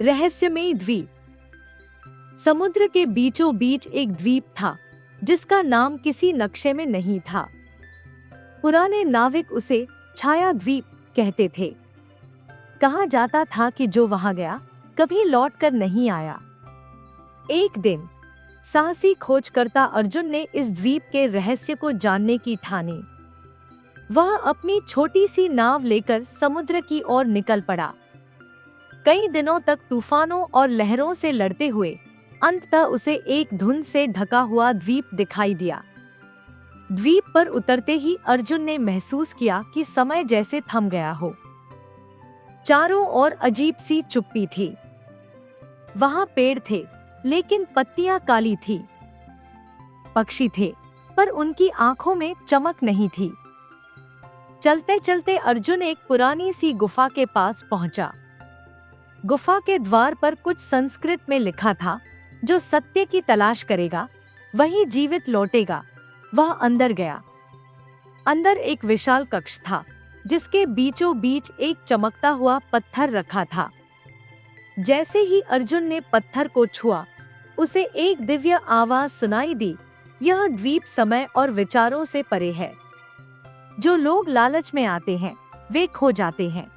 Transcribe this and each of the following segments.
रहस्यमयी द्वीप। समुद्र के बीचों बीच एक द्वीप था जिसका नाम किसी नक्शे में नहीं था। पुराने नाविक उसे छाया द्वीप कहते थे। कहा जाता था कि जो वहां गया कभी लौटकर नहीं आया। एक दिन साहसी खोजकर्ता अर्जुन ने इस द्वीप के रहस्य को जानने की ठानी। वह अपनी छोटी सी नाव लेकर समुद्र की ओर निकल पड़ा। कई दिनों तक तूफानों और लहरों से लड़ते हुए अंततः उसे एक धुंध से ढका हुआ द्वीप दिखाई दिया। द्वीप पर उतरते ही अर्जुन ने महसूस किया कि समय जैसे थम गया हो। चारों ओर अजीब सी चुप्पी थी। वहां पेड़ थे लेकिन पत्तियां काली थी। पक्षी थे पर उनकी आंखों में चमक नहीं थी। चलते चलते अर्जुन एक पुरानी सी गुफा के पास पहुंचा। गुफा के द्वार पर कुछ संस्कृत में लिखा था, जो सत्य की तलाश करेगा वही जीवित लौटेगा। वह अंदर गया। अंदर एक विशाल कक्ष था जिसके बीचों बीच एक चमकता हुआ पत्थर रखा था। जैसे ही अर्जुन ने पत्थर को छुआ, उसे एक दिव्य आवाज सुनाई दी, यह द्वीप समय और विचारों से परे है। जो लोग लालच में आते हैं वे खो जाते हैं,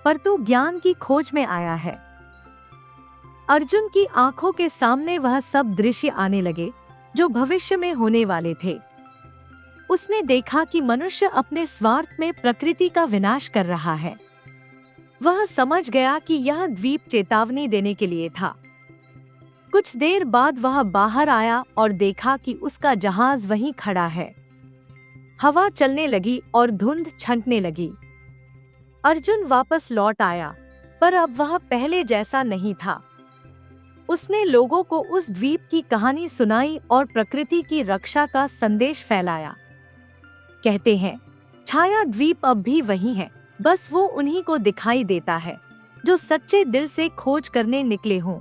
पर तू ज्ञान की खोज में आया है। अर्जुन की आंखों के सामने वह सब दृश्य आने लगे जो भविष्य में होने वाले थे। उसने देखा कि मनुष्य अपने स्वार्थ में प्रकृति का विनाश कर रहा है। वह समझ गया कि यह द्वीप चेतावनी देने के लिए था। कुछ देर बाद वह बाहर आया और देखा कि उसका जहाज वहीं खड़ा है। हवा चलने लगी और धुंध छंटने लगी। अर्जुन वापस लौट आया, पर अब वह पहले जैसा नहीं था। उसने लोगों को उस द्वीप की कहानी सुनाई और प्रकृति की रक्षा का संदेश फैलाया। कहते हैं, छाया द्वीप अब भी वही है, बस वो उन्हीं को दिखाई देता है जो सच्चे दिल से खोज करने निकले हों।